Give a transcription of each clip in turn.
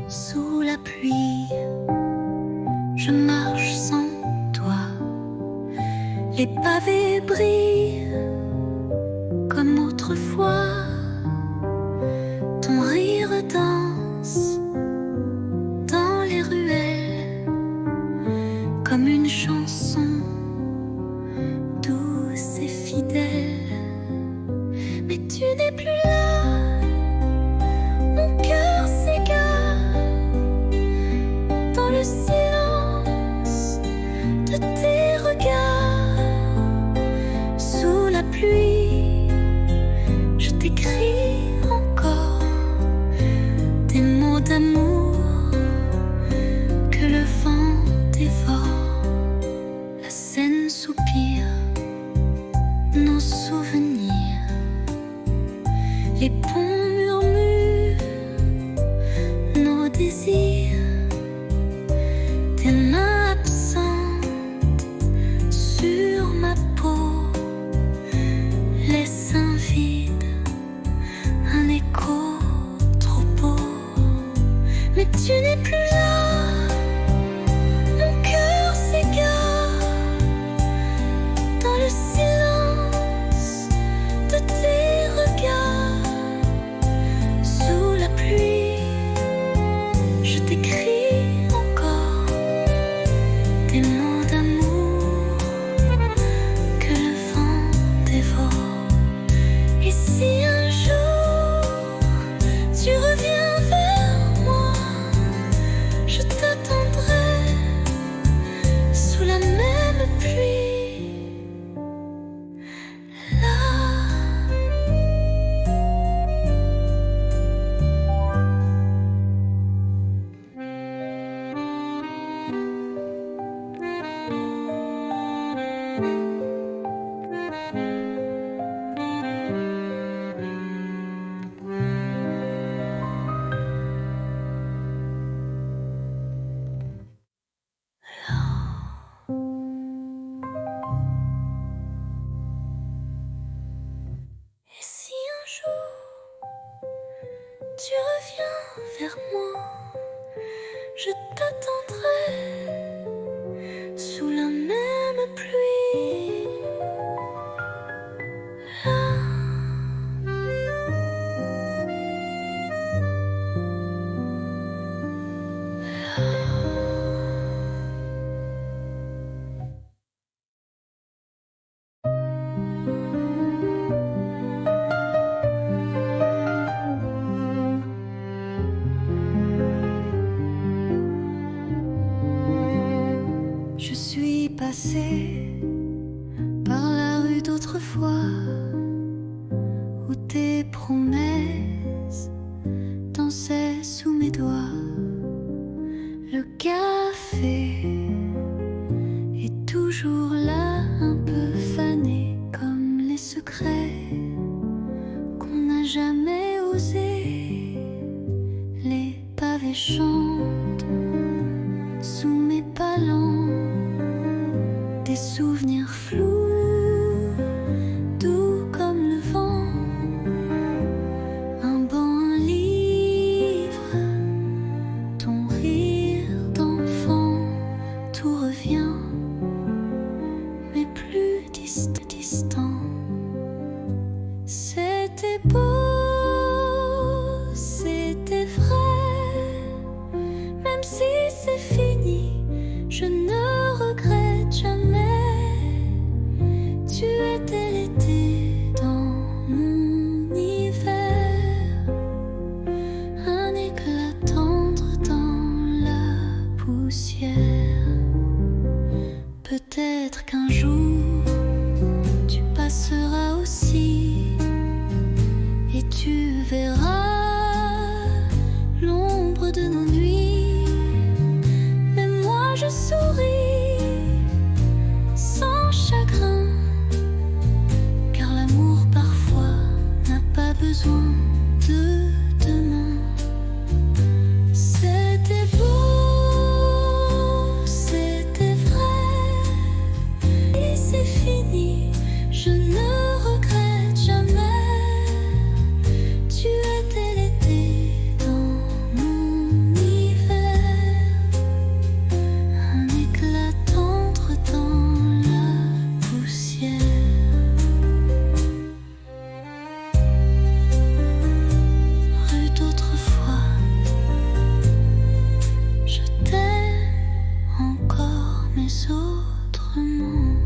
Sous la pluie, je marche sans toi. Les pavés brillent comme autrefois. Ton rire danse dans les ruelles comme une chanson douce et fidèle. Mais tu n'es plus là, mon cœur s'égare dans le silence de tes regards. Sous la pluie, je t'écris encore des mots d'amour que le vent dévore. La Seine soupire nos souvenirs, les ponts murmurent nos désirs. Tes mains absentes sur ma peau laissent un vide, un écho trop beau. Mais tu n'es plus là, mon cœur s'égare dans le silence de tes regards. Sous la pluie, je t'écris encore des mots d'amour que le vent dévore. Et si un jour tu reviens vers moi, je t'attendrai sous la même pluie. Là. Et si un jour tu reviens vers moi, je t'attendrai sous la même pluie. Là. Je suis passée par la rue d'autrefois où tes promesses dansaient sous mes doigts. Le café est toujours là, un peu fané comme les secrets qu'on n'a jamais osé. Les pavés chantent sous mes pas lents, des souvenirs flous, doux comme le vent. Un banc, un livre, ton rire d'enfant, tout revient, mais plus distant. C'était beau, c'était vrai, même si c'est fini, je ne regrette jamais. autrement.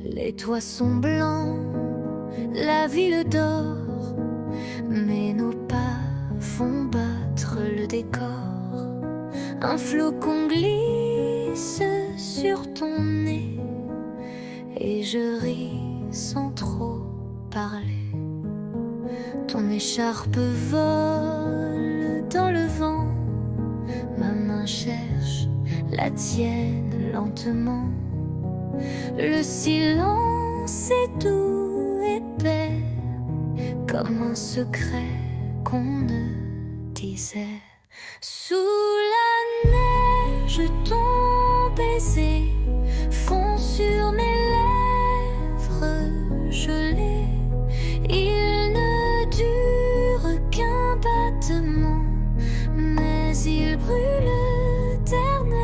Les toits sont blancs, la ville dort, mais nos pas font battre le décor. Un flocon glisse sur ton nez et je ris sans trop parler. Ton écharpe vole dans le vent, ma main cherche la tienne lentement. Le silence est doux, épais, comme un secret qu'on ne disait. Sous la neige, ton baiser fond sur mes lèvres gelées. Il ne dure qu'un battement, mais il brûle éternellement.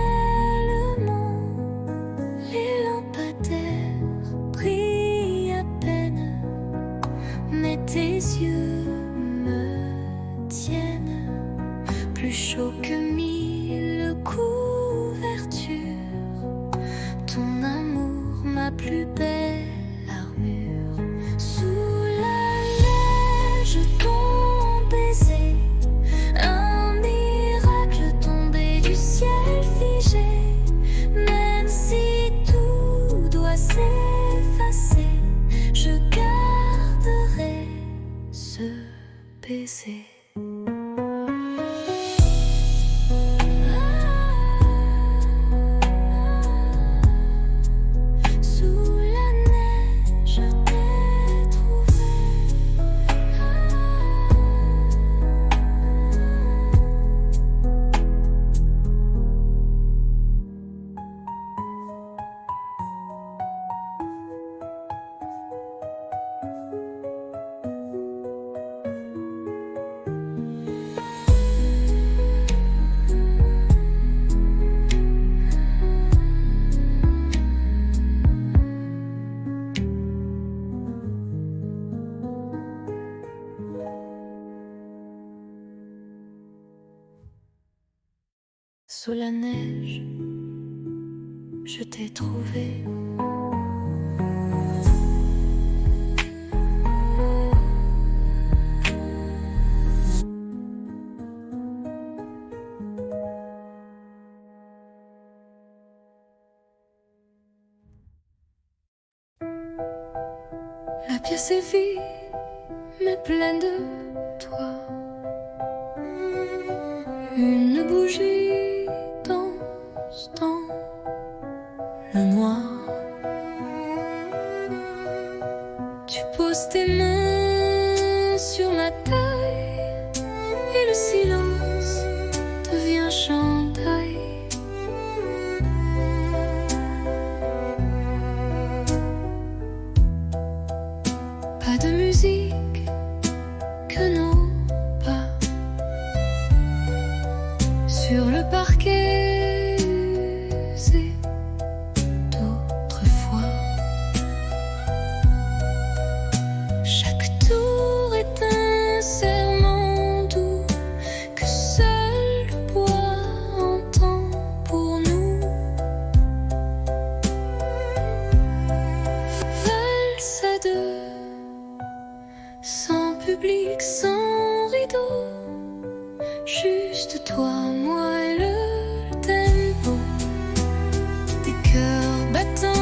Les lampadaires brillent à peine, mais tes yeux me tiennent plus chaud que 1000 couvertures. Ton amour, ma plus belle armure. Sous la neige, ton baiser, un miracle tombé du ciel figé. Même si tout doit s'effacer, je garderai ce baiser. Sous la neige, je t'ai trouvé. Sous la neige, je t'ai trouvé. La pièce est vide, mais pleine de toi. Une bougie danse dans le noir. Tu poses tes mains sur ma taille et le silence devient chandail. Pas de musique que nos pas sur le parquet usé d'autrefois. Chaque tour est un serment doux que seul le bois entend pour nous. Valse à deux, sans public, sans rideau, juste toi, moi et le tempo des cœurs battants.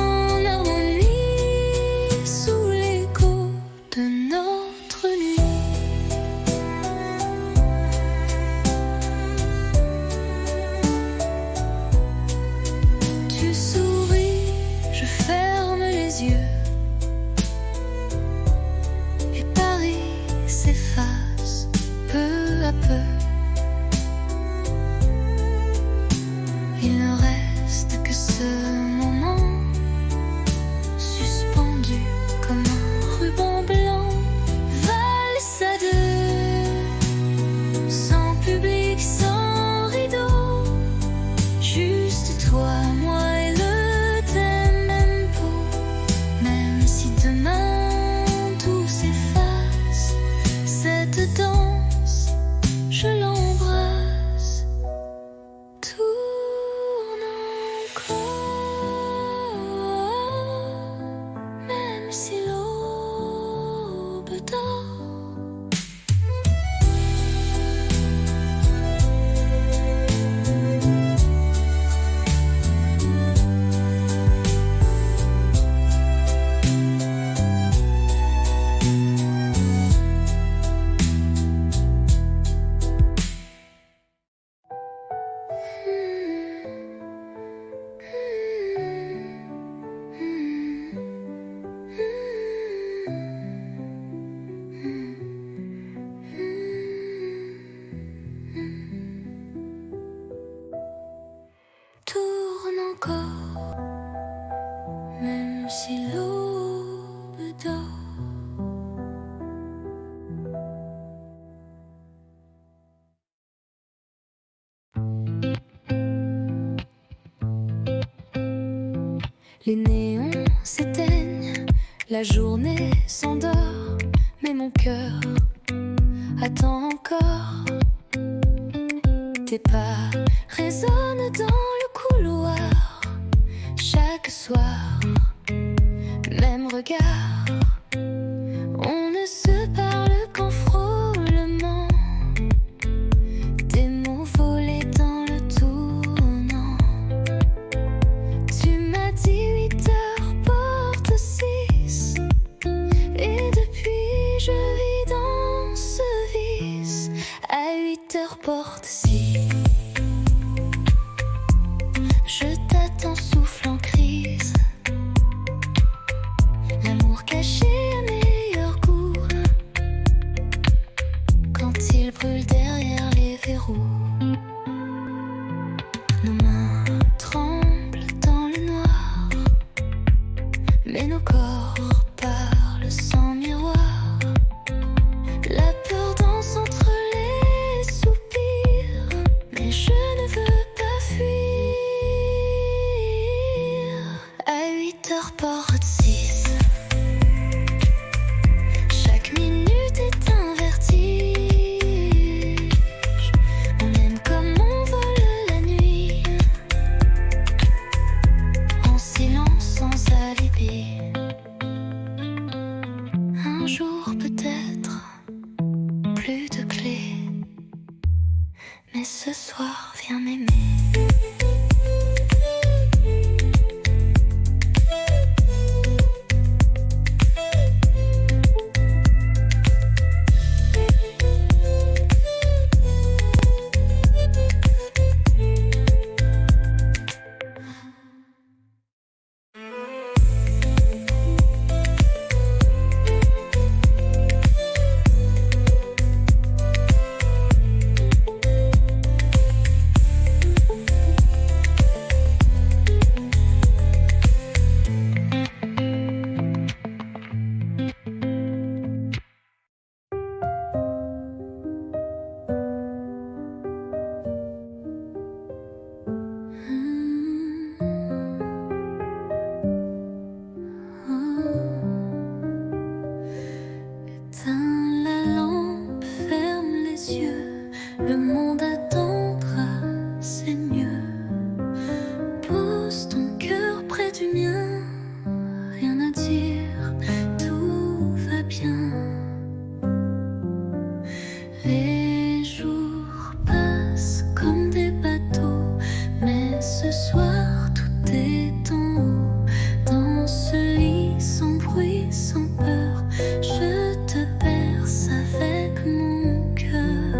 si l'aube dort. Les néons s'éteignent, la journée s'endort, mais mon cœur attend encore. Tes pas résonnent dans le couloir, chaque soir, même regard. On ne se parle qu'en frôlement, des mots volés dans le tournant. Tu m'as dit 8 heures porte 6, et depuis je vis dans ce vice. À 8 heures porte 6, je t'attends souffle en crise. L'amour caché à meilleur goût, quand il brûle derrière les verrous. Nos mains tremblent dans le noir, mais nos corps parlent sans miroir. La peur danse entre les soupirs, mais je ne veux pas fuir. À 8 heures porte 6, chaque minute est un vertige. On aime comme on vole la nuit, en silence sans alibi. Un jour peut-être, plus de clés, mais ce soir viens m'aimer. Éteins la lampe, ferme les yeux, le monde attendra, c'est mieux. Pose ton cœur près du mien, rien à dire, tout va bien. Les jours passent comme des bateaux, mais ce soir tout est en haut. Dans ce lit sans bruit, sans peur, je te berce avec mon cœur.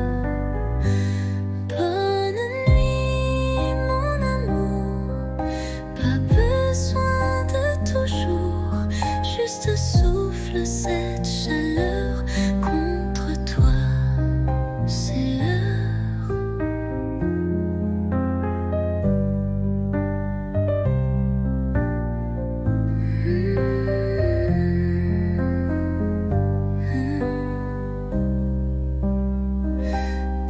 Bonne nuit mon amour, pas besoin de toujours, juste souffle cette chaleur contre toi, c'est l'heure.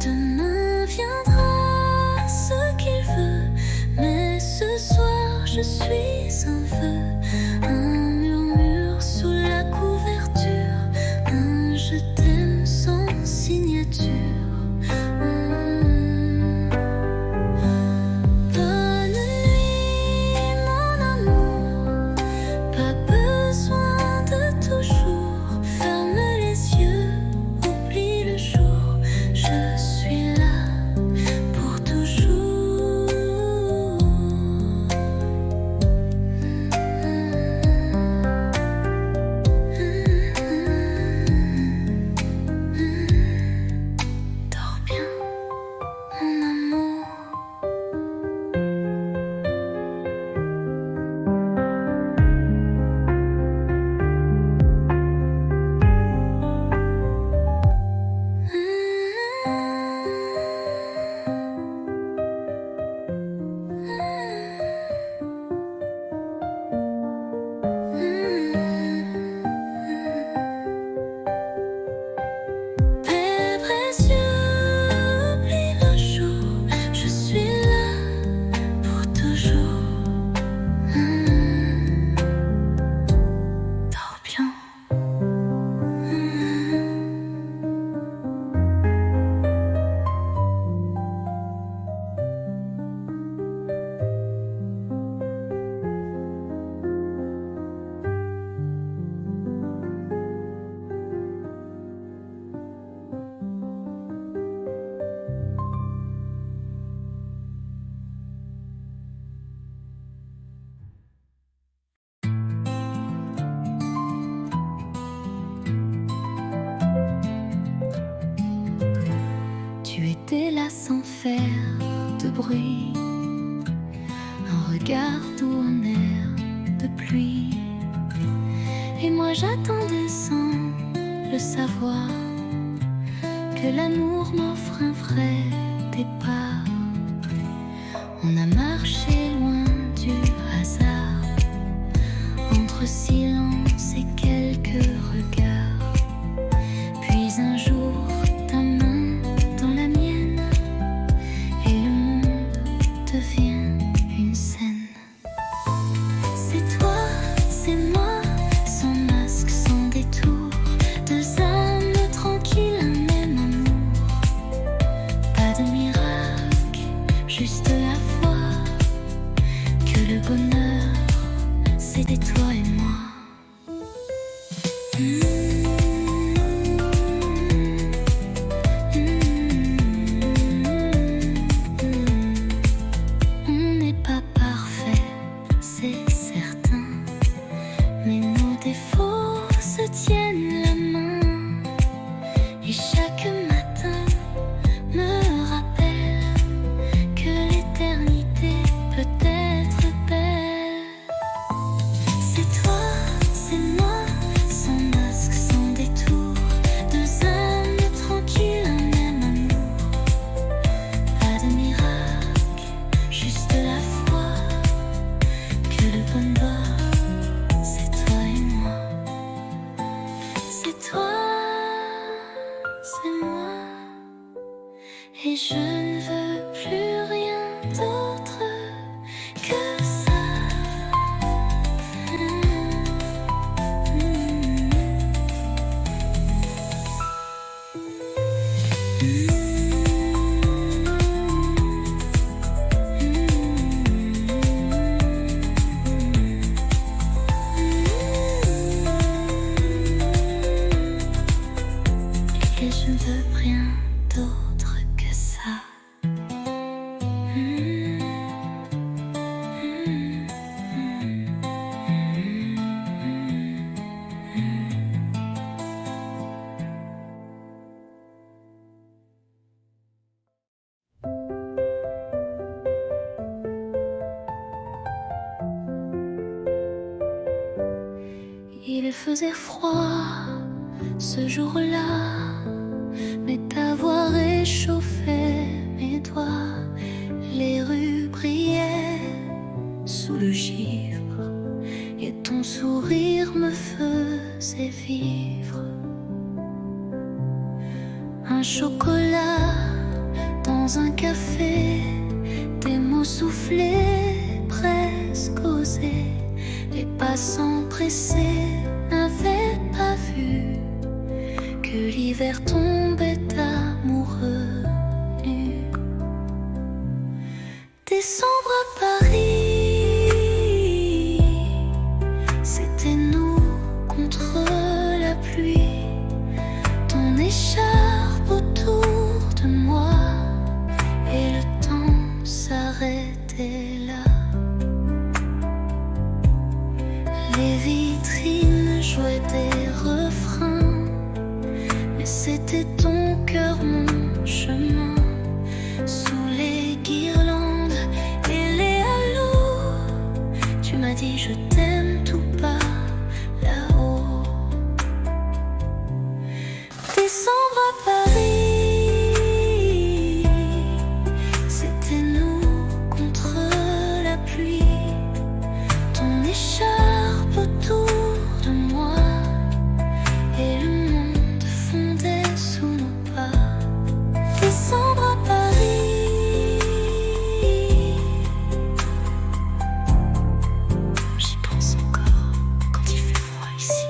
Demain viendra ce qu'il veut, mais ce soir je suis un vœu. Un murmure sous la couverture, un je t'aime sans signature. Bonne nuit mon amour, pas besoin de toujours. Ferme les yeux, oublie le jour, je suis là pour toujours. faire de bruit, un regard doux, un air de pluie. Et moi j'attendais sans le savoir que l'amour m'offre un vrai départ. On a marché loin du hasard, entre silence et quelques regards. Puis un jour, ta main dans la mienne, et le monde devient une scène. C'est toi, c'est moi, sans masque, sans détour, deux âmes tranquilles, un même amour. Pas de miracle, juste la foi que le bonheur, c'était toi et moi. On n'est pas parfait, c'est certain, mais nos défauts se tiennent la main. Et chaque matin me rappelle que l'éternité peut être belle. C'est toi, c'est moi, sans masque, sans détour, deux âmes tranquilles, un même amour. Pas de miracle, juste la foi que le bonheur, c'est toi et moi. C'est toi, c'est moi, et je ne veux plus rien d'autre que ça. Et je ne veux rien d'autre que ça. Il faisait froid ce jour-là, mais ta voix réchauffait mes doigts. Les rues brillaient sous le givre, et ton sourire me faisait vivre. Un chocolat dans un café, des mots soufflés, presque osés. Les passants pressés n'avaient pas vu que l'hiver tombait amoureux nu. Décembre à Paris, c'était nous contre la pluie. Ton écharpe autour de moi, et le temps s'arrêtait là. Les vitrines jouaient des refrains, mais c'était ton cœur, mon chemin. Sous les guirlandes et les halos, tu m'as dit je t'aime tout bas là-haut. Décembre à Paris, c'était nous contre la pluie. Ton écharpe autour de moi, et le monde fondait sous nos pas. Décembre à Paris, j'y pense encore quand il fait froid ici.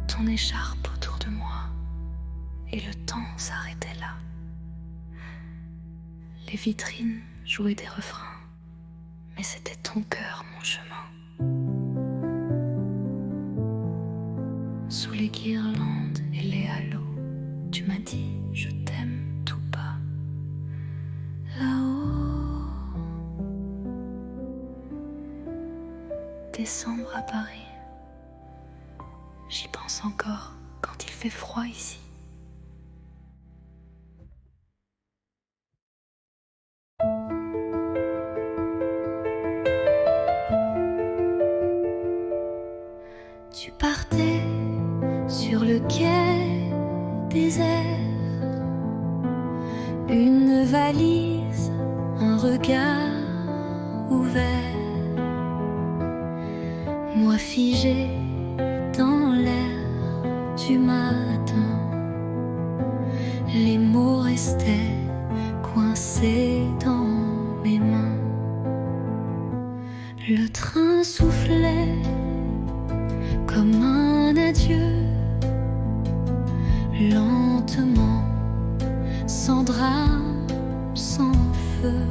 Ton écharpe autour de moi, et le temps s'arrêtait là. Les vitrines jouaient des refrains, mais c'était ton cœur, mon chemin. sous les guirlandes et les halos. Tu m'as dit je t'aime tout bas. Là-haut, décembre à Paris. J'y pense encore quand il fait froid ici. Tu partais sur le quai désert, une valise, un regard ouvert, moi figé dans l'air du matin. Les mots restaient coincés dans mes mains. Le train soufflait comme un adieu, lentement, sans drame, sans feu.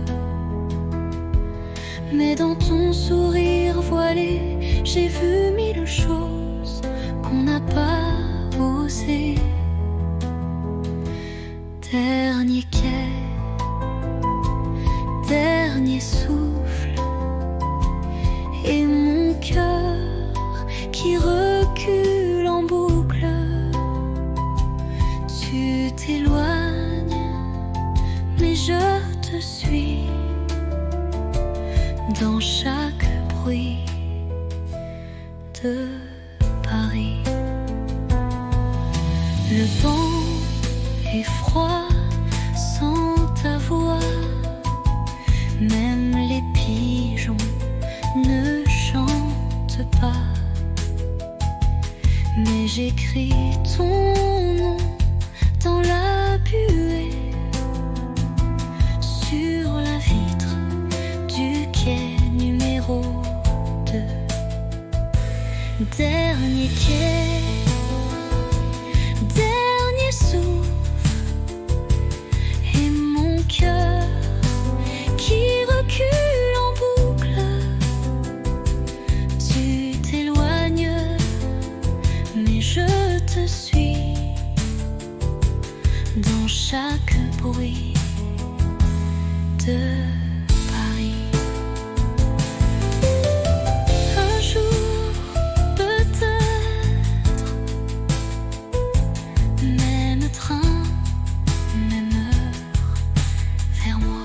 Mais dans ton sourire voilé, j'ai vu mille choses qu'on n'a pas osé. Dernier quai, dernier souffle, et mon cœur qui recule en boucle. Tu t'éloignes, mais je te suis dans chaque bruit de Paris. Le vent est froid sans ta voix, même les pigeons ne chantent pas. Mais j'écris ton nom dans la buée, sur la vitre du quai numéro 2. Dernier quai, dernier souffle, et mon cœur qui recule en boucle. Tu t'éloignes, mais je te suis dans chaque bruit de Paris. Un jour, peut-être, même train, même heure, vers moi.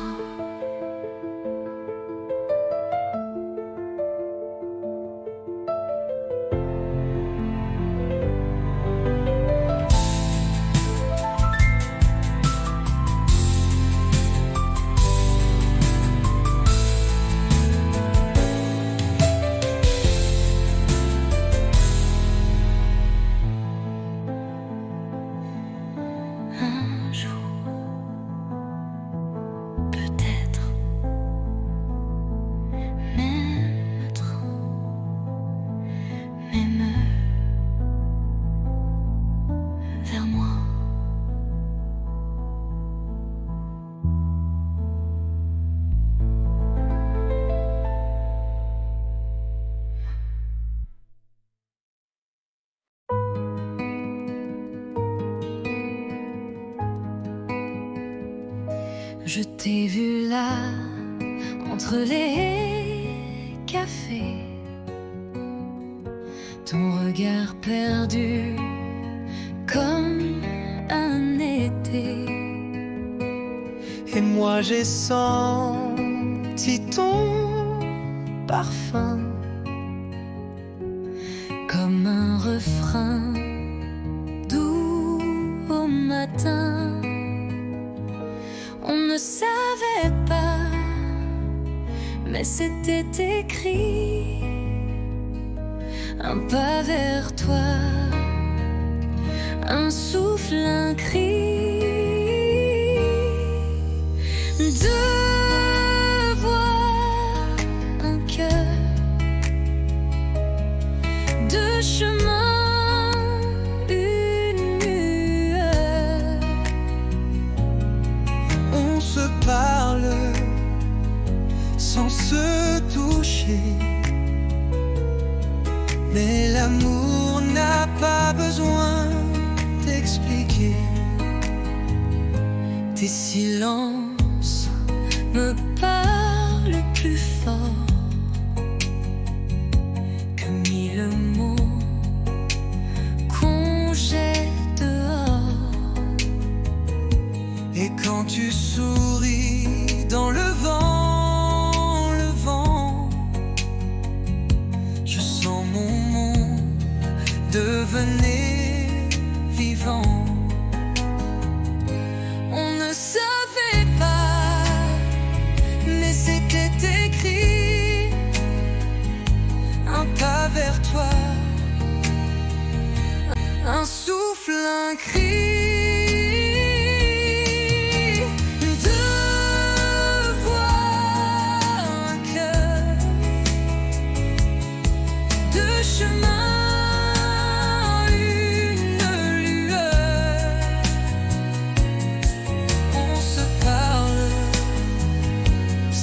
Un jour, peut-être, même train, même heure, vers moi. Je t'ai vu là, entre les cafés, ton regard perdu comme un été. Et moi j'ai senti ton parfum Comme un refrain doux au matin. On ne savait pas, mais c'était écrit. Un pas vers toi, un souffle, un cri. Deux voix, un cœur, deux chemins, une lueur. On se parle sans se toucher, mais l'amour n'a n'a pas besoin d'expliquer. Tes silences me parlent plus fort que mille mots qu'on jette dehors. Et quand tu souris dans le vent, je sens mon monde devenir vivant. On ne savait pas, mais c'était écrit. Un pas vers toi, un souffle, un cri.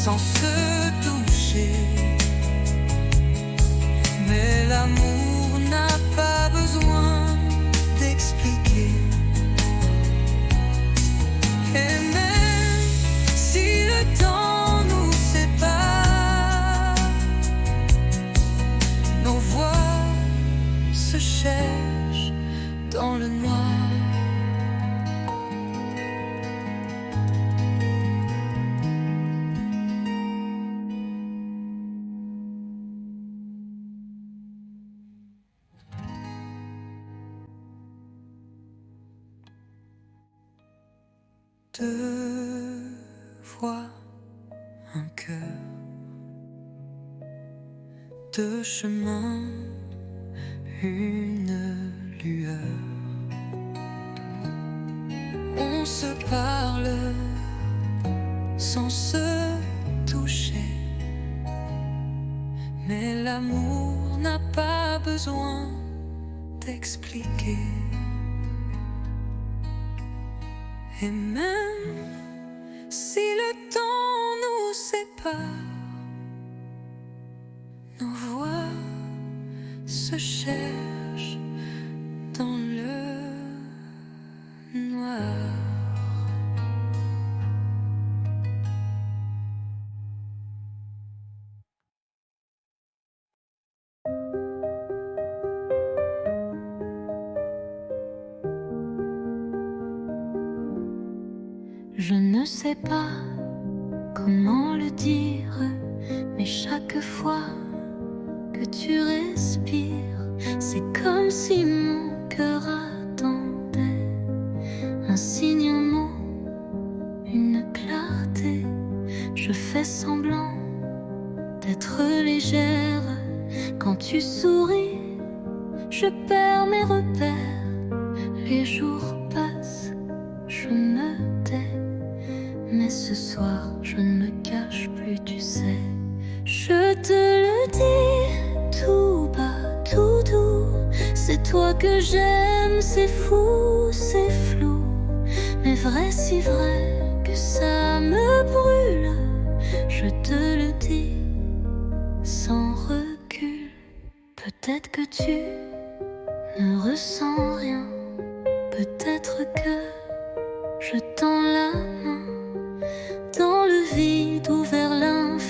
Sans se toucher, mais l'amour n'a pas besoin d'expliquer. Et même si le temps nous sépare, nos voix se cherchent dans le noir. Deux voix, un cœur, deux chemins, une lueur. On se parle sans se toucher, mais l'amour n'a pas besoin d'expliquer. Et même si le temps nous sépare, nos voix se cherchent dans le noir. Je ne sais pas comment le dire, mais chaque fois que tu respires, c'est comme si mon cœur attendait un signe, un mot, une clarté. Je fais semblant d'être légère. Quand tu souris, je perds mes repères. Les jours passent, je me tais. Mais ce soir, je ne me cache plus, tu sais. Je te le dis tout bas, tout doux. C'est toi que j'aime, c'est fou, c'est flou. Mais vrai, si vrai que ça me brûle. Je te le dis sans recul. Peut-être que tu ne ressens rien. Peut-être que je tends la main dans le vide ou vers l'infini.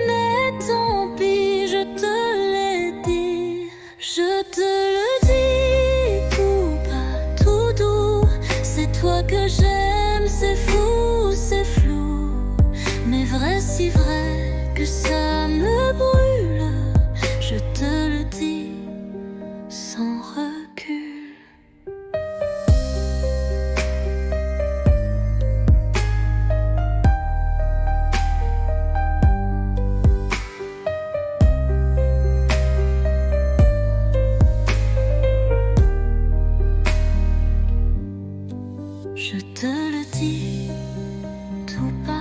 Mais tant pis, je te l'ai dit. Je te le dis tout bas, tout doux. C'est toi que j'aime, c'est fou, c'est flou. Mais vrai, si vrai que ça me brûle. Je te le dis sans recul. Je te le dis tout bas,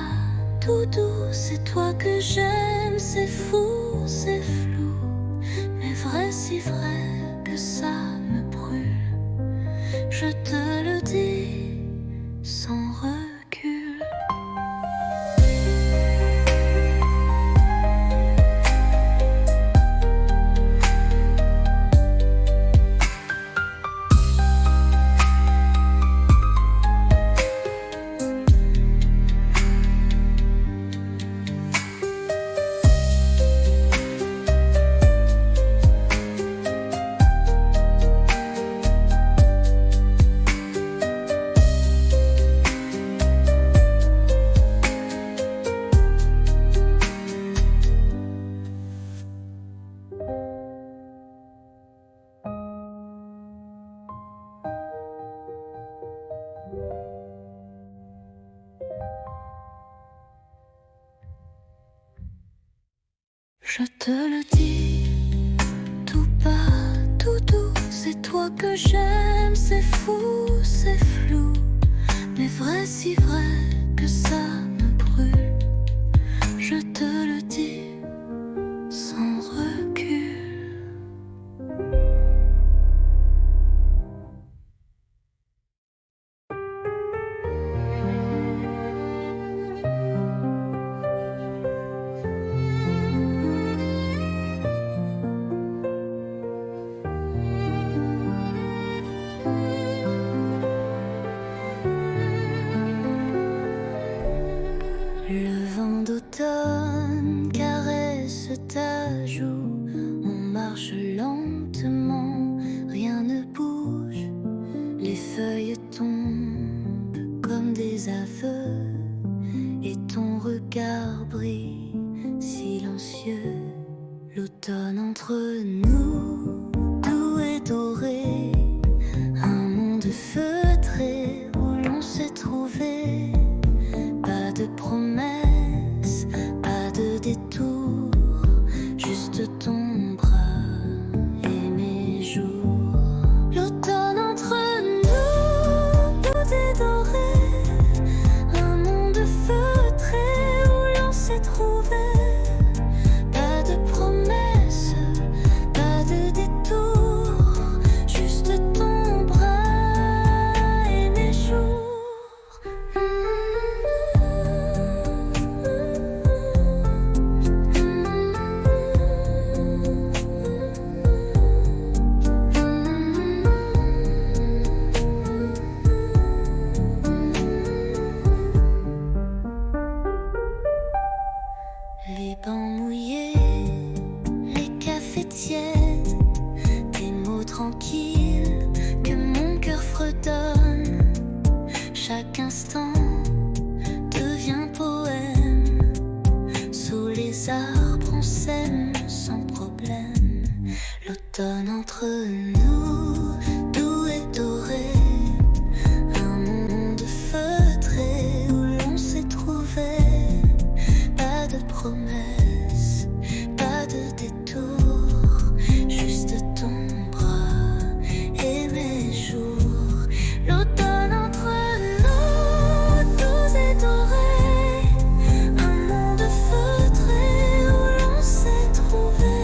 tout doux. C'est toi que j'aime, c'est fou, c'est flou. Mais vrai, si vrai que ça me brûle. Je te le dis sans recul. Je te le dis, tout bas, tout doux, c'est toi que j'aime, c'est fou, c'est flou, mais vrai, si vrai que ça me brûle. Je te le dis sans recul. Le vent d'automne caresse ta joue. On marche lentement, rien ne bouge. Les feuilles tombent comme des aveux, et ton regard brille silencieux. L'automne entre nous, doux et doré, un monde feutré où l'on s'est trouvé. Pas de promesses, pas de détour, juste ton bras et mes jours. L'automne entre nous, tout est doré, un monde feutré où l'on s'est trouvé. Pas de promesses, pas de détour, juste ton bras et mes jours. Les bancs mouillés, les cafés tièdes, des mots tranquilles que mon cœur fredonne. Chaque instant devient poème. Sous les arbres on s'aime sans problème. L'automne entre nous, doux et doré, un monde feutré où l'on s'est trouvé. Pas de promesses, pas de détour, juste ton bras et mes jours. L'automne entre nous, doux et doré, un monde feutré où l'on s'est trouvé.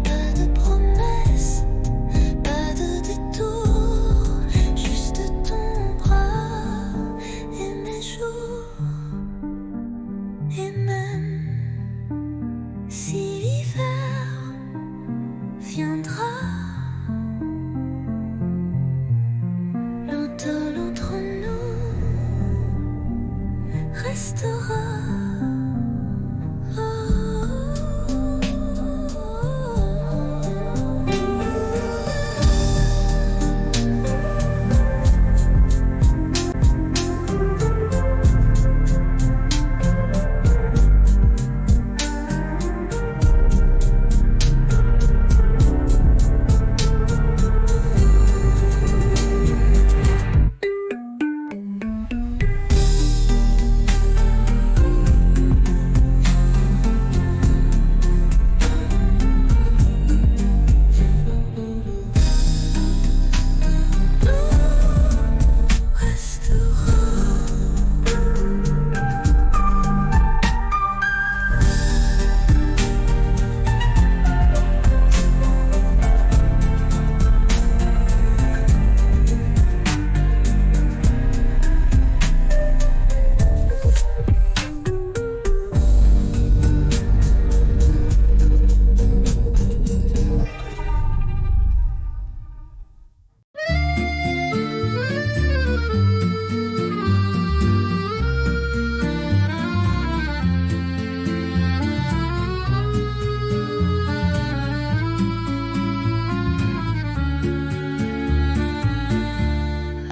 Pas de promesses, pas de détour, juste ton bras et mes jours. Et même si l'hiver viendra, l'automne entre nous restera.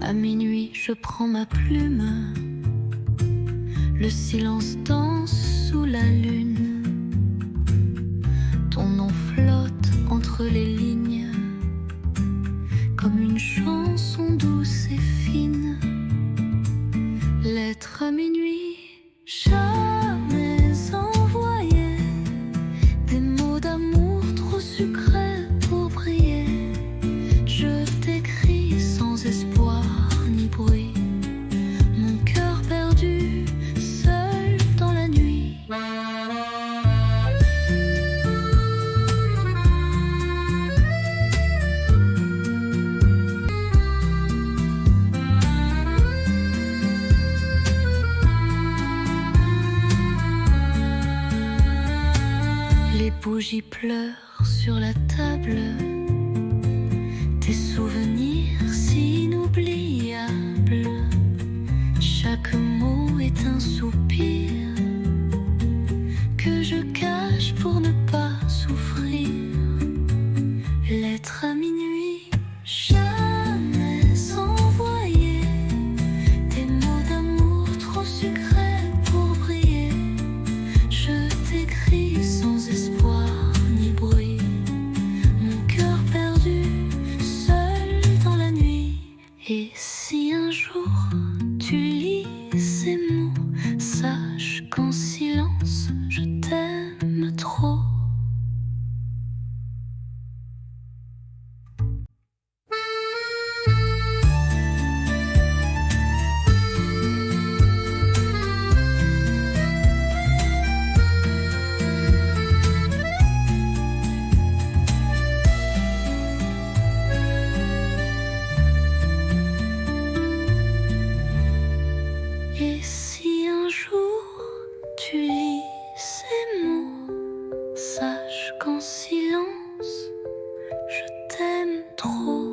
À minuit, je prends ma plume. Le silence danse sous la lune. Ton nom flotte entre les lignes, comme une chanson douce et fine. Lettre à minuit, jamais envoyée, des j'y pleure sur la table. Tes souvenirs si inoubliables. Chaque mot est un soupir que je cache pour ne pas souffrir. Lettre à minuit, jamais envoyée. Des mots d'amour trop sucrés pour briller. Je t'écris sans espoir ni bruit. Mon cœur perdu, seul dans la nuit. Et si un jour tu lis ces mots, sache qu'en silence je t'aime trop. Et si un jour tu lis ces mots, sache qu'en silence je t'aime trop.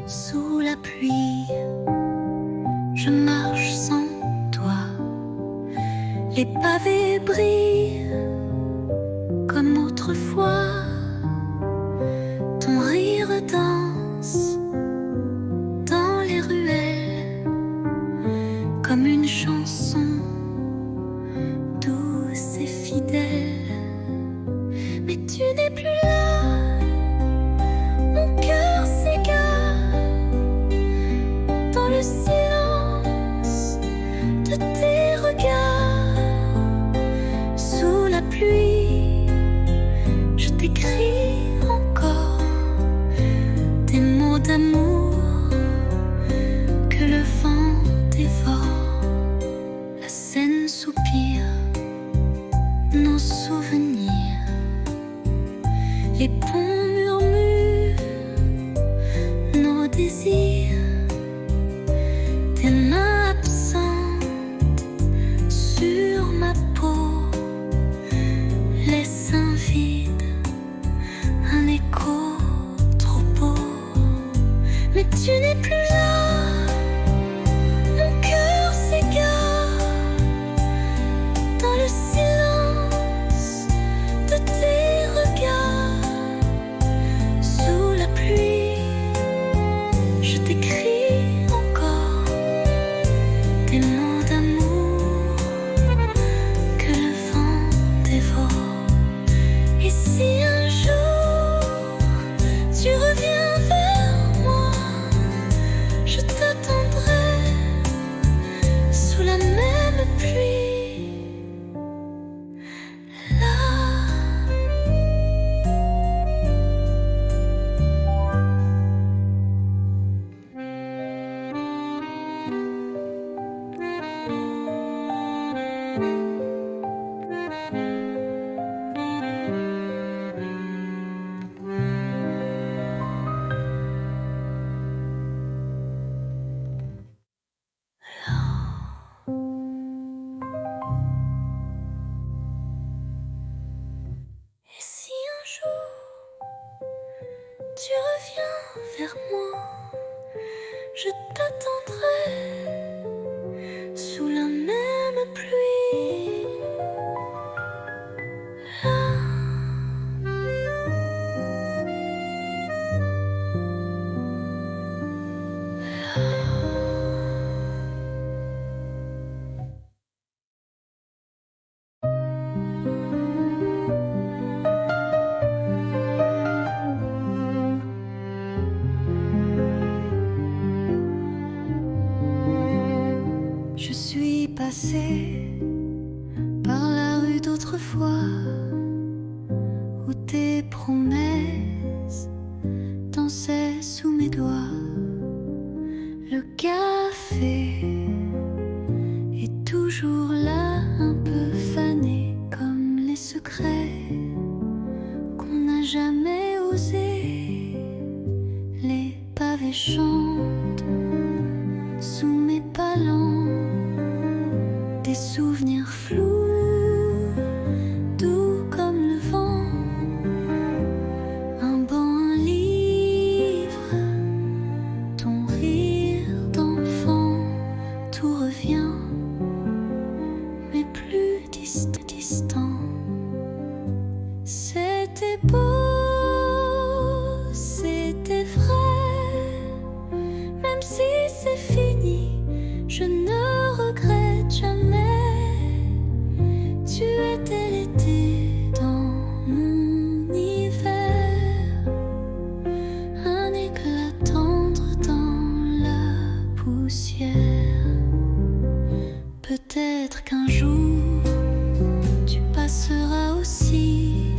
Sous la pluie, je marche sans toi. Les pavés brillent comme autrefois. Ton rire danse dans les ruelles comme une chanson douce et fidèle. Mais tu n'es plus là, mon cœur s'égare dans le silence de tes regards. Sous la pluie, je t'écris encore des mots d'amour que le vent dévore. La Seine soupire nos souvenirs. Les ponts murmurent nos désirs. Tes mains absentes sur ma peau laissent un vide, un écho trop beau. Mais tu n'es plus là, mon cœur s'égare dans le silence de tes regards. Sous la pluie, je t'écris encore des mots d'amour que le vent dévore. Et si un jour tu reviens vers moi, je t'attendrai sous la même pluie. Là. Et si un jour tu reviens vers moi, je t'attendrai sous la même pluie. Là. Je suis passée par la rue d'autrefois où tes promesses dansaient sous mes doigts. Le café est toujours là, un peu fané comme les secrets des souvenirs flous, doux comme le vent, un banc, un livre, ton rire d'enfant, tout revient, mais plus distant. C'était beau, c'était vrai, même si c'est fini, je ne regrette jamais. Tu étais l'été dans mon hiver, un éclat tendre dans la poussière. Peut-être qu'un jour tu passeras aussi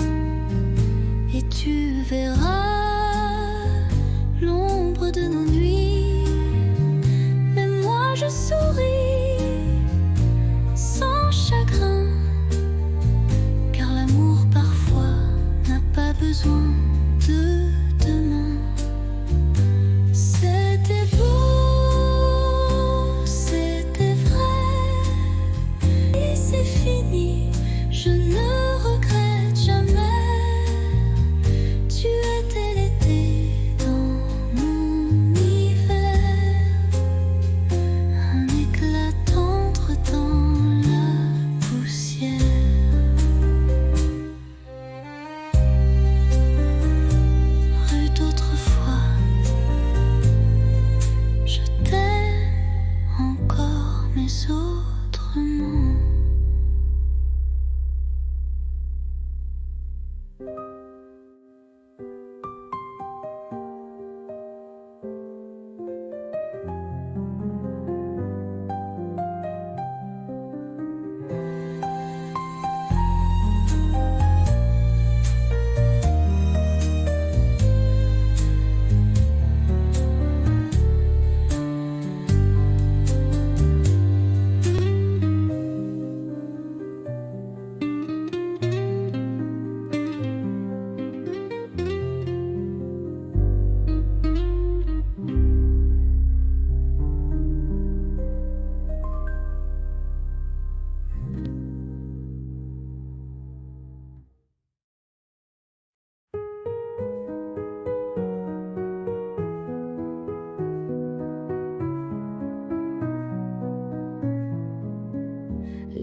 et tu verras l'ombre de nos nuits. Mais moi je souris sans chagrin, car l'amour parfois n'a pas besoin de demain. C'était beau, c'était vrai, et c'est fini, je ne regrette jamais. Tu étais l'été dans mon hiver, un éclat tendre dans la poussière. Rue d'autrefois, je t'aime encore, mais autrement.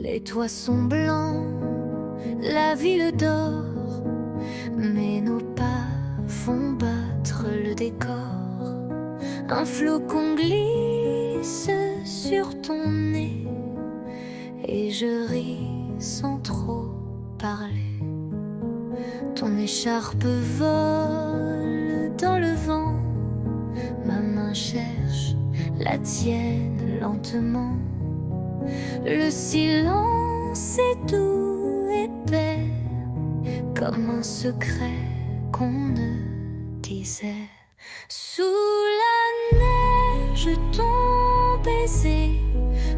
Les toits sont blancs, la ville dort, mais nos pas font battre le décor. Un flocon glisse sur ton nez et je ris sans trop parler. Ton écharpe vole dans le vent, ma main cherche la tienne lentement. Le silence est doux, épais, comme un secret qu'on ne disait. Sous la neige, ton baiser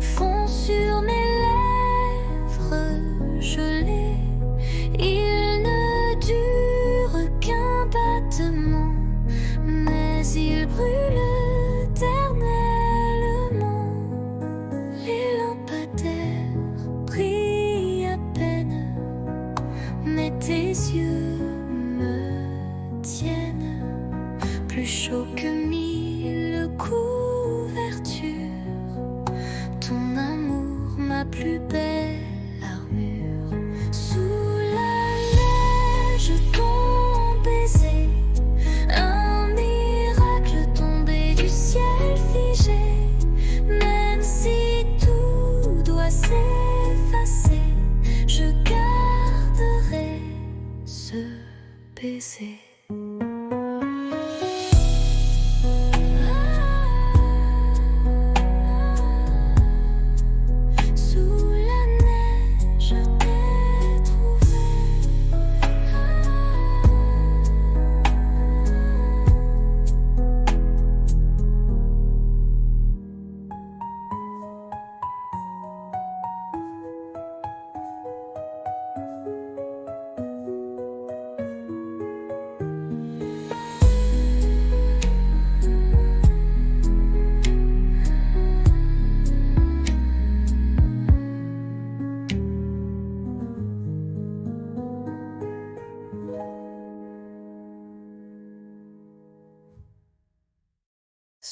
fond sur mes lèvres gelées. Il ne dure qu'un battement, mais il brûle éternellement. Les lampadaires brillent à peine, mais tes yeux me tiennent plus chaud que 1000 couvertures. Ton amour, ma plus belle armure. Sous la neige, ton baiser, un miracle tombé du ciel figé. Même si tout doit s'effacer, je garderai ce baiser. Sous la neige, je t'ai trouvé.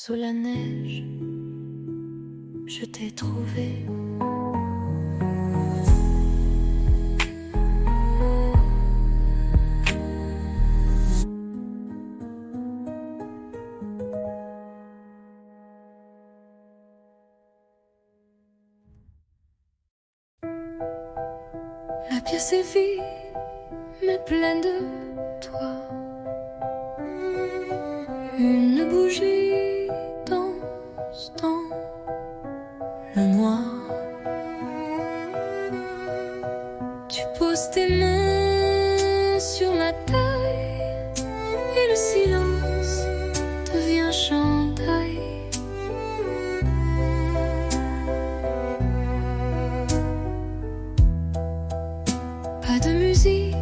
Sous la neige, je t'ai trouvé. La pièce est vide, mais pleine de toi. Une bougie danse dans le noir. Tu poses tes mains sur ma taille et le silence devient chandail. Pas de musique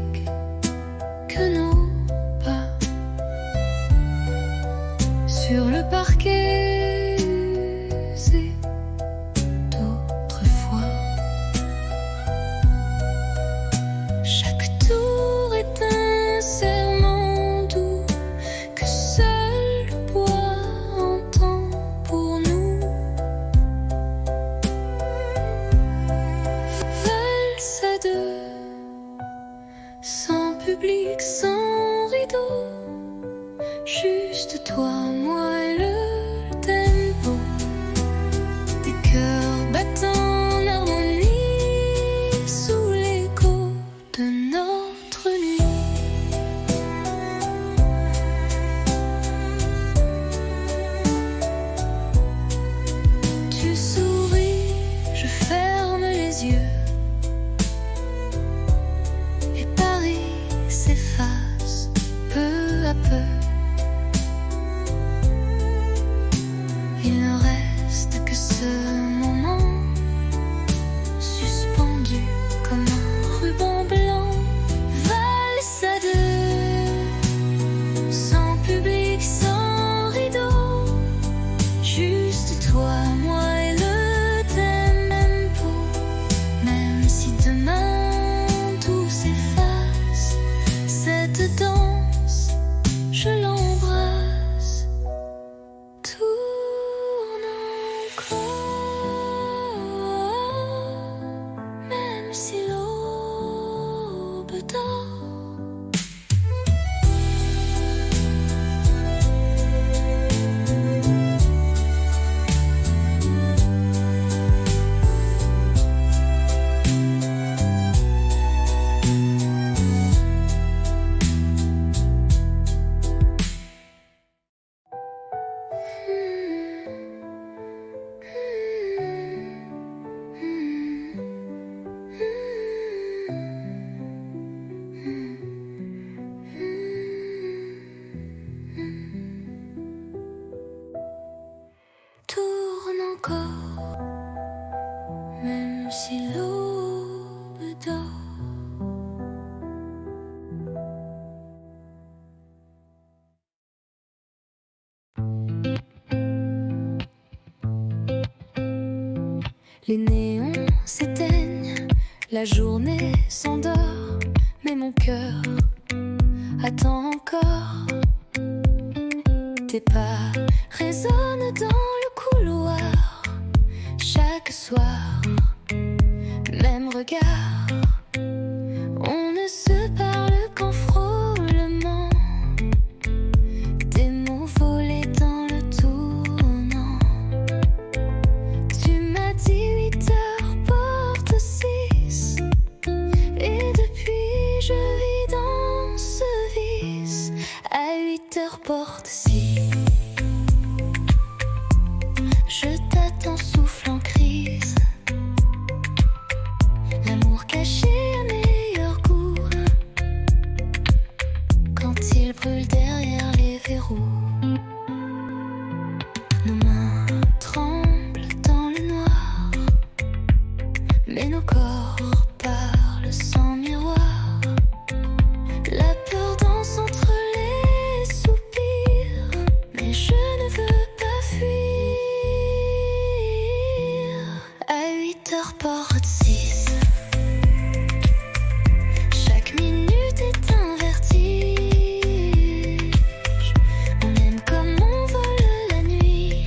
que nos pas sur le parquet usé d'autrefois. Chaque tour est un serment doux que seul le bois entend pour nous. Valse à deux, sans public, sans rideau, juste toi, moi et le tempo des cœurs battant en harmonie sous l'écho de notre nuit. Tu souris, je ferme les yeux et Paris s'efface peu à peu. Il ne reste que ce moment suspendu comme un ruban blanc. Valse à deux, sans public, sans rideau, juste toi, moi et le tempo. Même si demain tout s'efface, cette danse, je l'embrasse. Tourne encore, même si l'aube dort. Tourne encore, même si l'aube dort. Les néons s'éteignent, la journée s'endort, mais mon cœur attend encore. Tes pas résonnent dans le couloir, chaque soir, même regard. On ne se parle qu'en frôlement, des mots volés dans le tournant. Tu m'as dit 8 heures porte 6, et depuis je vis dans ce vice. À 8 heures porte 6, je t'attends souffle en crise. L'amour caché à meilleur goût, quand il brûle derrière les verrous. Nos mains tremblent dans le noir, mais nos corps parlent sans miroir. La peur danse entre les soupirs, mais je ne veux pas fuir. À 8 heures porte 6, chaque minute est un vertige. On aime comme on vole la nuit,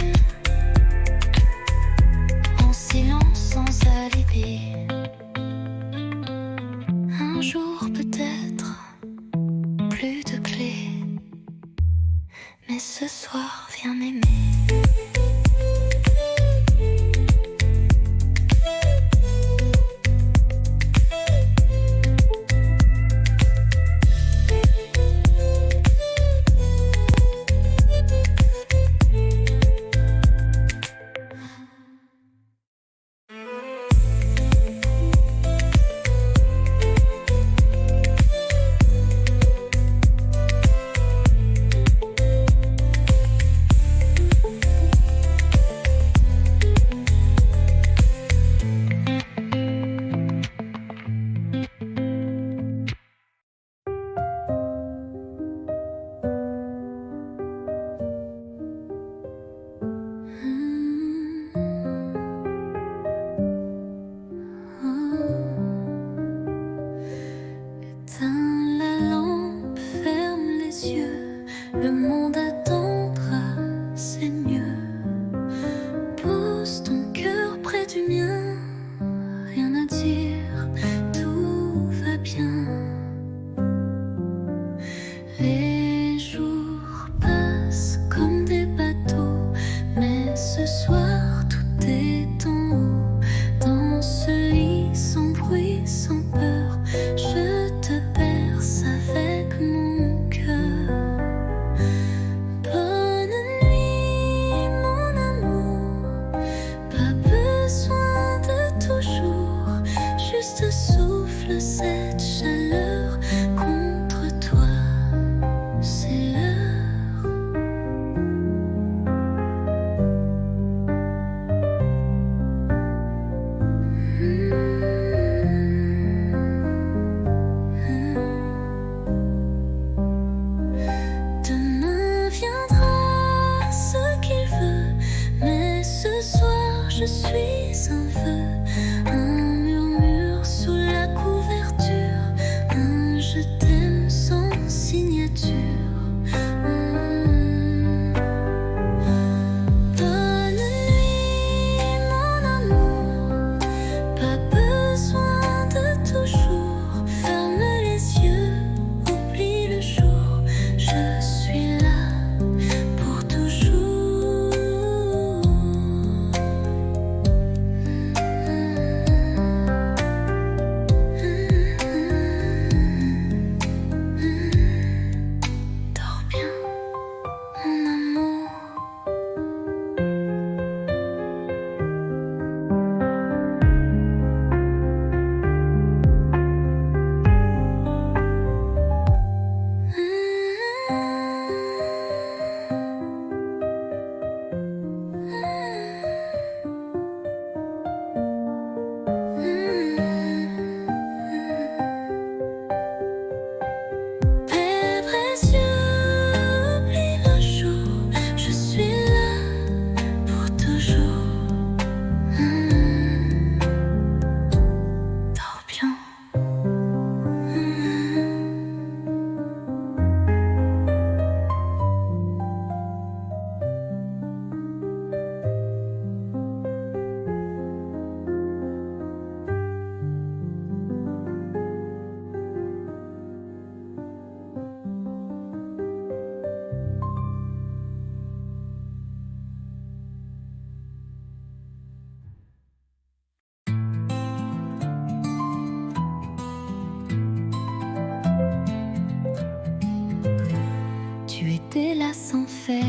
faire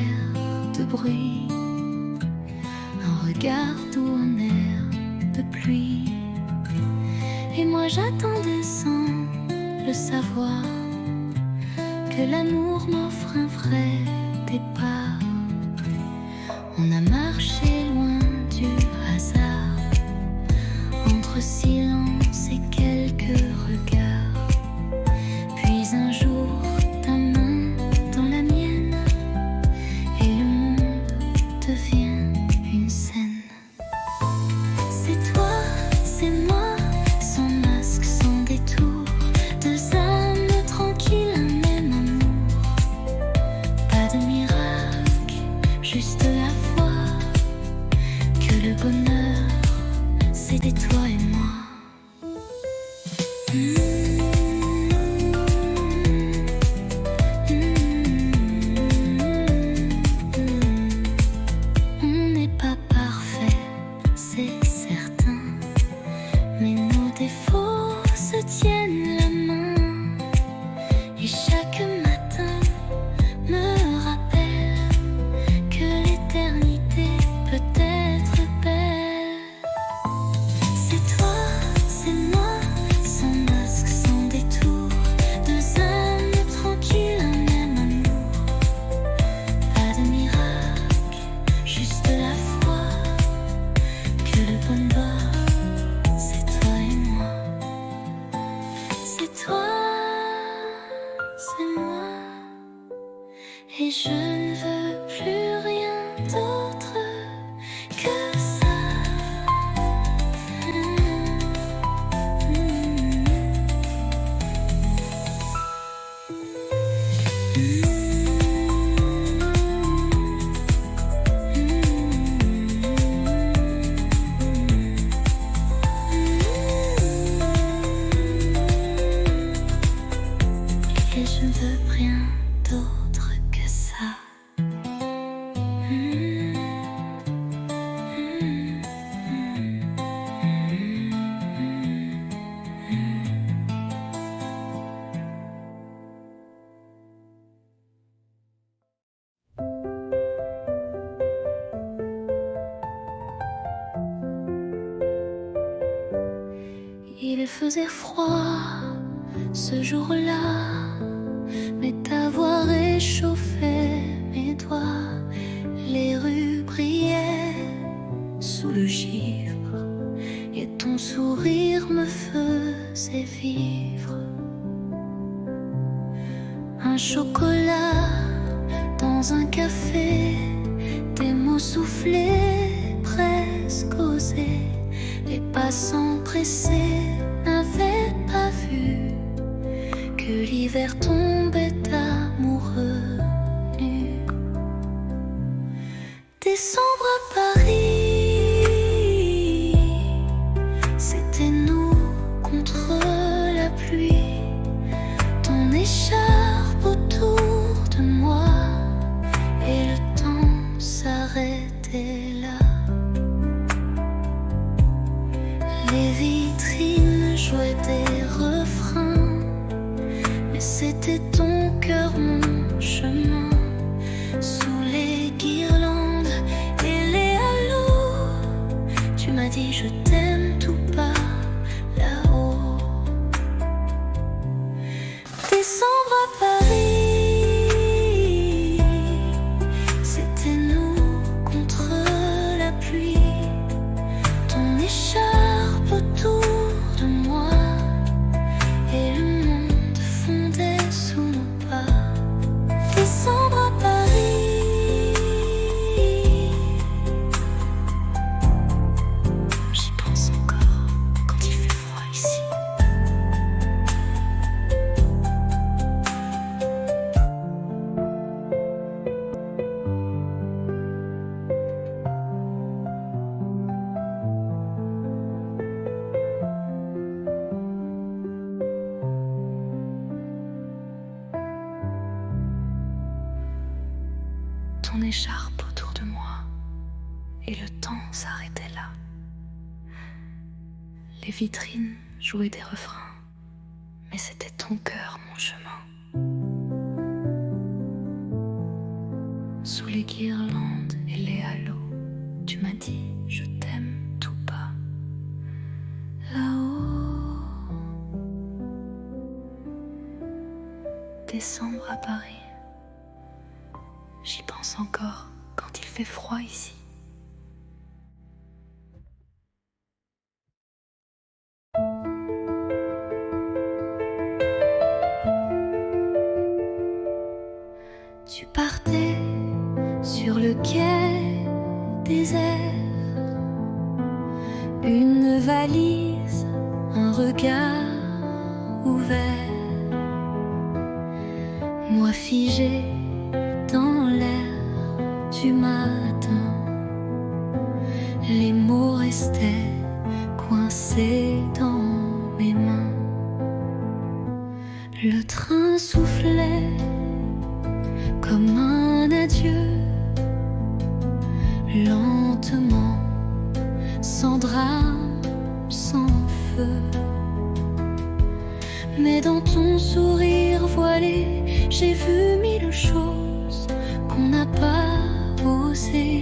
de bruit, un regard doux, un air de pluie. Et moi j'attendais sans le savoir que l'amour m'offre un vrai départ. On a marché loin du hasard, entre silence et quelques regards. Puis un jour, ta main dans la mienne, et le monde devient une scène. C'est toi, c'est moi, sans masque, sans détour, deux âmes tranquilles, un même amour. Pas de miracle, juste la foi que le bonheur, c'était toi et moi. On n'est pas parfait, c'est certain, mais nos défauts se tiennent la main. Et chaque matin me rappelle que l'éternité peut être belle. C'est toi, c'est moi, sans masque, sans détour, deux âmes tranquilles, un même amour. Pas de miracle, juste la foi que le bonheur, c'est toi et moi. C'est toi, c'est moi, et je ne veux plus rien d'autre que ça. Et je ne veux rien d'autre que ça. Il faisait froid ce jour-là, mais ta voix réchauffait mes doigts. Les rues brillaient sous le givre, et ton sourire me faisait vivre. Un chocolat dans un café, des mots soufflés, presque osés. Les passants pressés n'avaient pas vu que l'hiver tombait amoureux nu. Décembre à Paris, c'était nous contre la pluie. Ton écharpe autour de moi, et le temps s'arrêtait là. Les vitrines jouaient des refrains, mais c'était ton cœur, mon chemin. Sous les guirlandes et les halos, tu m'as dit je t'aime tout bas là-haut. Décembre à Paris, c'était nous contre la pluie. Ton écharpe autour de moi, et le monde fondait sous nos pas. Décembre à Paris, j'y pense encore quand il fait froid ici. Ton écharpe autour de moi, et le temps s'arrêtait là. Les vitrines jouaient des refrains, mais c'était ton cœur, mon chemin. les guirlandes et les halos, tu m'as dit je t'aime tout bas. Là-haut, décembre à Paris, j'y pense encore quand il fait froid ici. Tu partais sur le quai désert, une valise, un regard ouvert, moi figé dans l'air du matin, les mots restaient coincés dans mes mains, le train soufflait comme un adieu, lentement, sans drame, sans feu. Mais dans ton sourire voilé, j'ai vu mille choses qu'on n'a pas osé.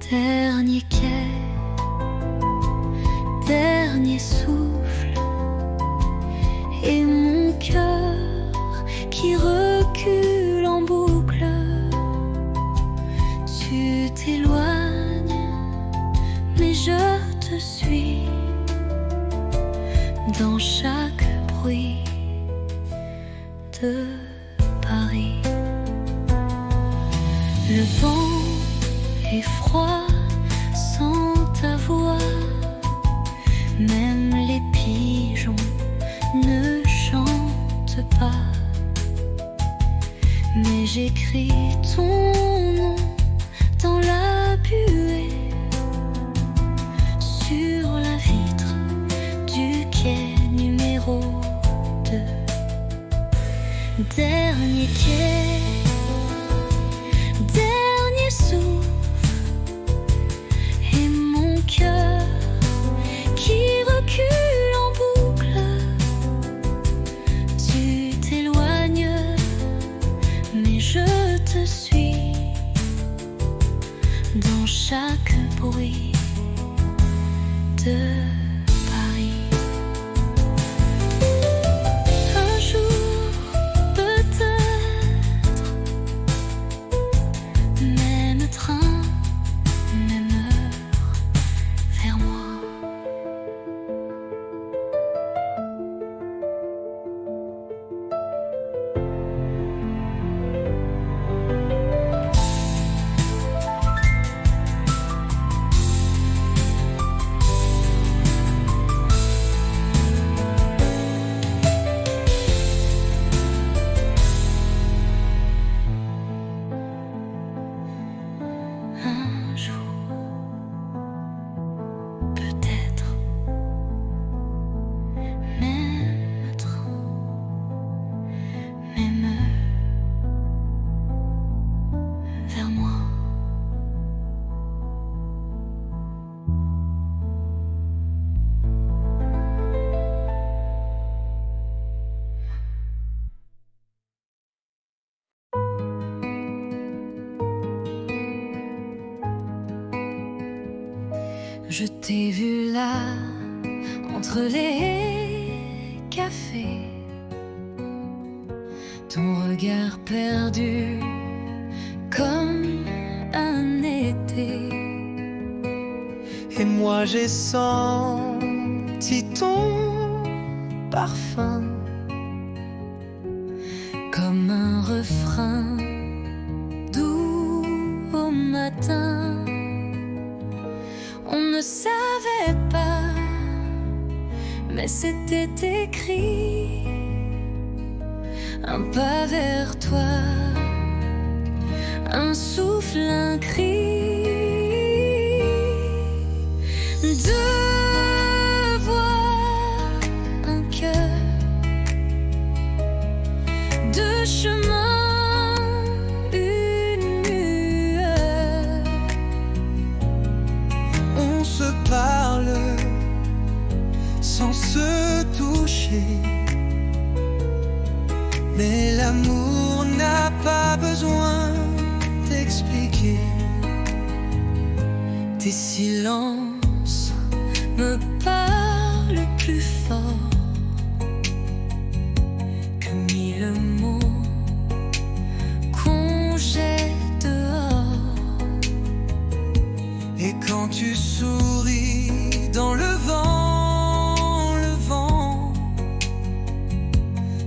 Dernier quai, dernier souffle, et mon cœur qui recule en boucle. Tu t'éloignes, mais je te suis dans chaque bruit de Paris. Le vent est froid sans ta voix, même les pigeons ne chantent pas. Mais j'écris ton nom dans la buée, sur la vitre du quai numéro 2. Dernier quai, dernier souffle, et mon cœur qui recule en boucle. Tu t'éloignes, mais je te suis dans chaque bruit de Paris. Un jour, peut-être, même train, même heure, vers moi. Un jour, peut-être, même train, même heure, vers moi. Je t'ai vu là, entre les cafés, ton regard perdu comme un été. Et moi j'ai senti ton parfum Comme un refrain doux au matin. On ne savait pas, mais c'était écrit. Un pas vers toi, un souffle, un cri. Deux voix, un cœur, deux chemins, une lueur. On se parle sans se toucher, mais l'amour n'a pas besoin d'expliquer. Tes silences me parlent plus fort que mille mots qu'on jette dehors. Et quand tu souris dans le vent,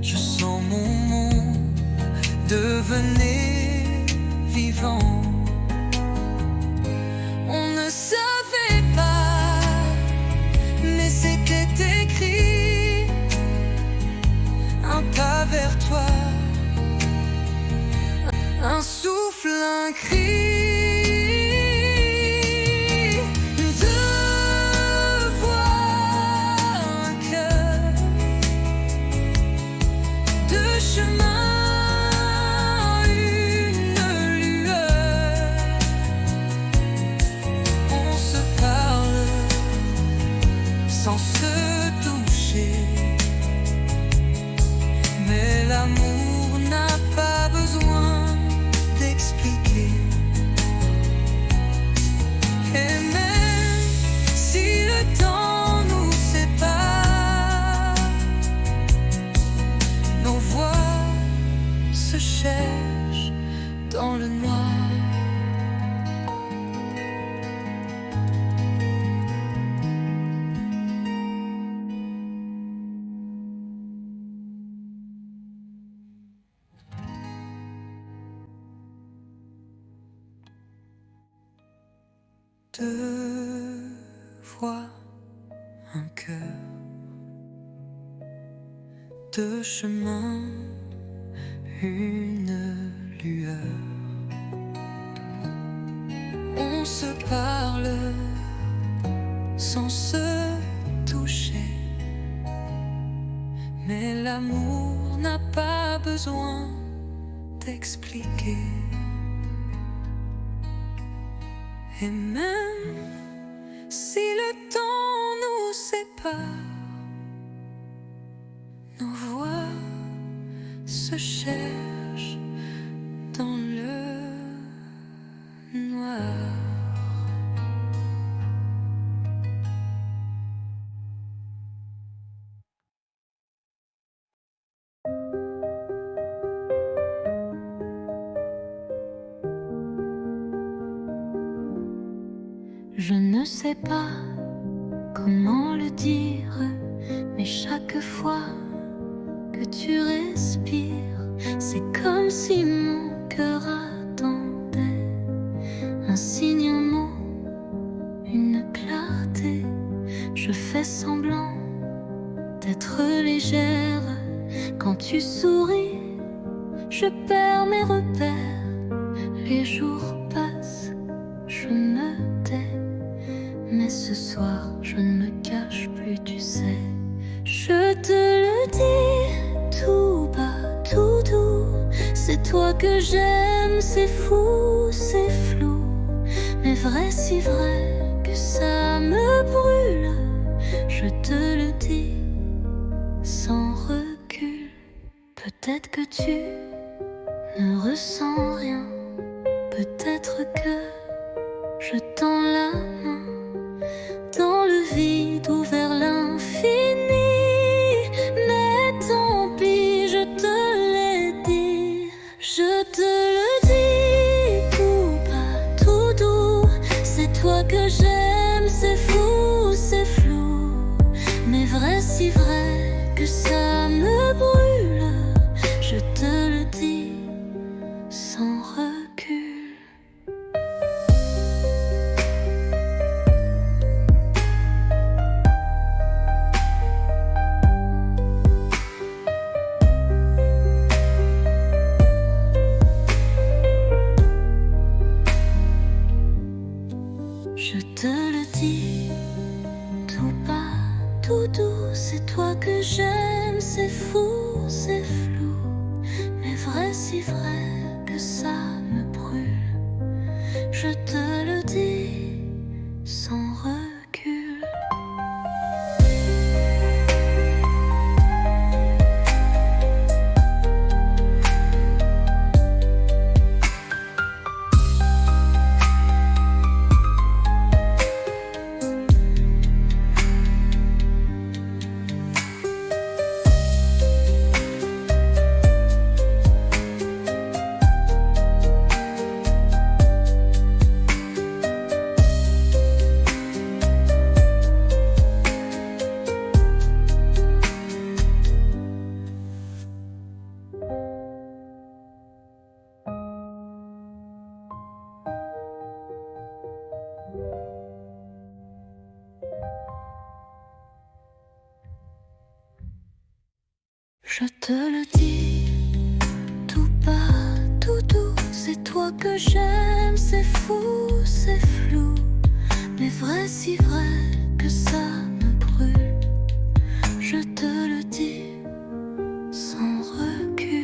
je sens mon monde devenir vivant. On ne savait pas, mais c'était écrit. Un pas vers toi, un souffle, un cri. Deux voix, un cœur, deux chemins, une lueur. On se parle sans se toucher, mais l'amour n'a pas besoin d'expliquer. Et même si le temps nous sépare, nos voix se cherchent dans le noir. Deux voix, un cœur, deux chemins, une lueur. On se parle sans se toucher, mais l'amour n'a pas besoin d'expliquer. Et même si le temps nous sépare, nos voix se cherchent dans le noir. Je ne sais pas comment le dire, mais chaque fois que tu respires, c'est comme si mon cœur attendait un signe, un mot, une clarté. Je fais semblant d'être légère. Quand tu souris, je perds mes repères. Les jours passent, je me tais. Mais ce soir, je ne me cache plus, tu sais. Je te le dis tout bas, tout doux. C'est toi que j'aime, c'est fou, c'est flou. Mais vrai, si vrai que ça me brûle. Je te le dis sans recul. Peut-être que tu ne ressens rien. Peut-être que je tends la main dans le vide ou vers l'infini. Mais tant pis, je te l'ai dit. Je te le dis tout bas, tout doux. C'est toi que j'aime, c'est fou, c'est flou. Mais vrai, si vrai que ça me brûle. Je te le dis sans recul. Je te le dis tout bas, tout doux. C'est toi que j'aime, c'est fou, c'est flou. Mais vrai, si vrai que ça me brûle. Je te le dis sans recul. Je te le dis, tout bas, tout doux, c'est toi que j'aime, c'est fou, c'est flou, mais vrai, si vrai que ça me brûle. Je te le dis sans recul.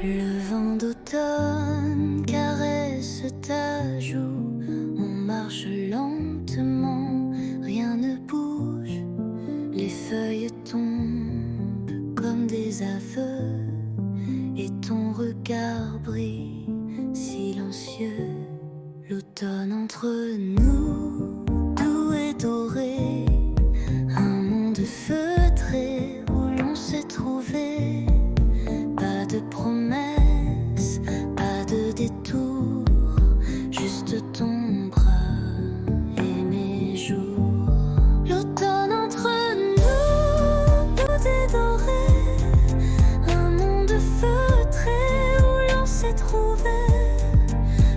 Le vent d'automne caresse ta joue, on marche lentement, rien ne bouge, les feuilles tombent comme des aveux, et ton regard brille silencieux. L'automne entre nous, doux et doré, un monde feutré où l'on s'est trouvé. Pas de promesses, pas de détour, juste ton bras et mes jours. L'automne entre nous, doux et doré, un monde feutré où l'on s'est trouvé.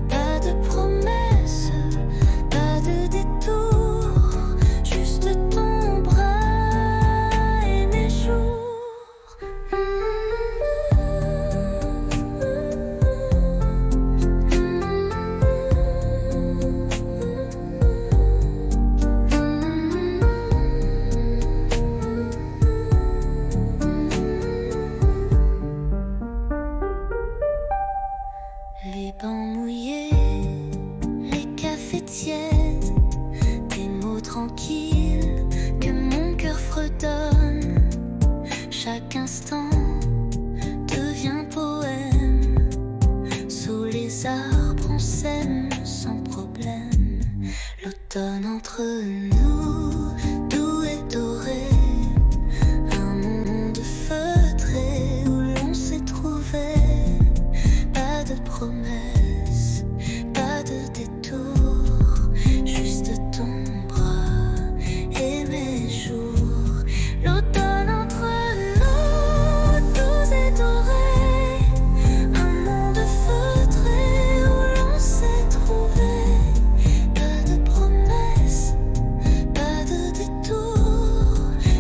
Pas de promesses, pas de détour, juste ton bras et mes jours. Les bancs mouillés, les cafés tièdes, des mots tranquilles que mon cœur fredonne. Chaque instant devient poème. Sous les arbres on s'aime sans problème. L'automne entre nous, doux et doré, un monde feutré où l'on s'est trouvé. Pas de promesses, pas de détour, juste ton bras et mes jours. L'automne entre nous, doux et doré, un monde feutré où l'on s'est trouvé. Pas de promesses, pas de détour,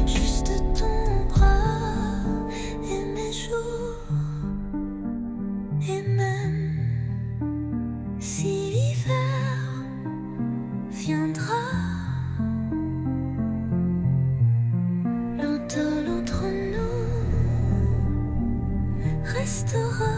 juste ton bras et mes jours. Et même si l'hiver viendra, l'automne entre nous restera.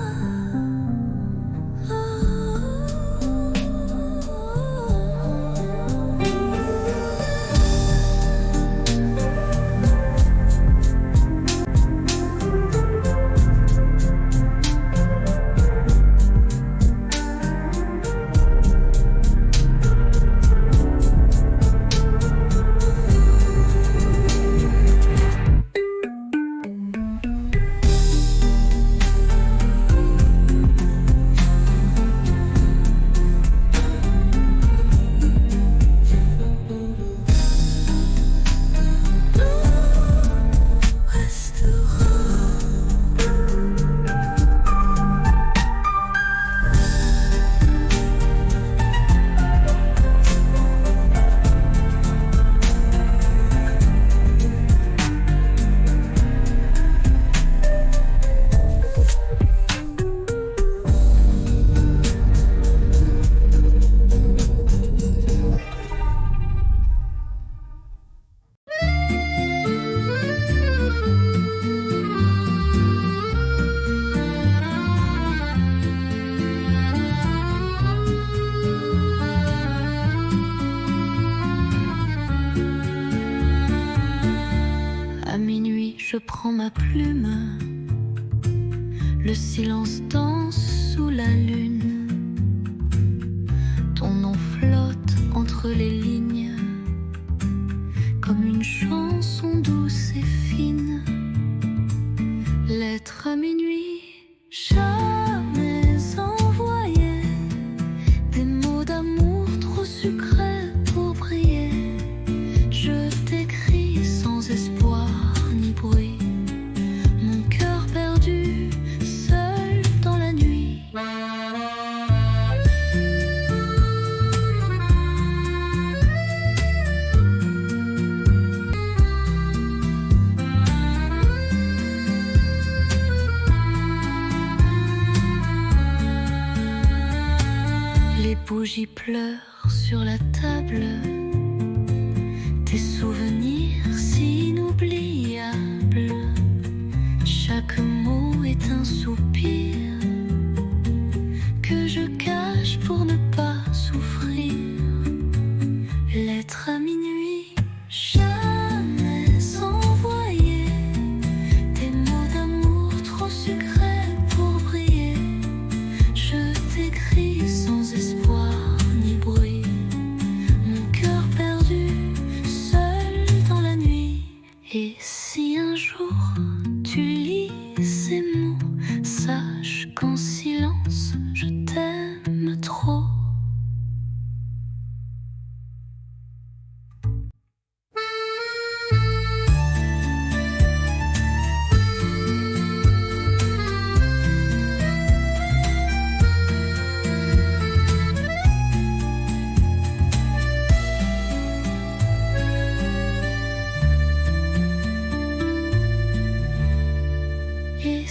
Je prends ma plume, le silence danse sous la lune. Ton nom flotte entre les lignes, comme une chanson douce et fine. Lettre à minuit, jamais envoyée, des bougies pleurent sur la table. Tes souvenirs si inoubliables. Chaque mot est un soupir que je cache pour ne pas souffrir. Lettre à minuit, jamais envoyée. Des mots d'amour trop sucrés pour briller. Je t'écris sans espoir ni bruit. Mon cœur perdu, seul dans la nuit. Et si un jour tu lis ces mots, sache qu'en silence je t'aime trop. Et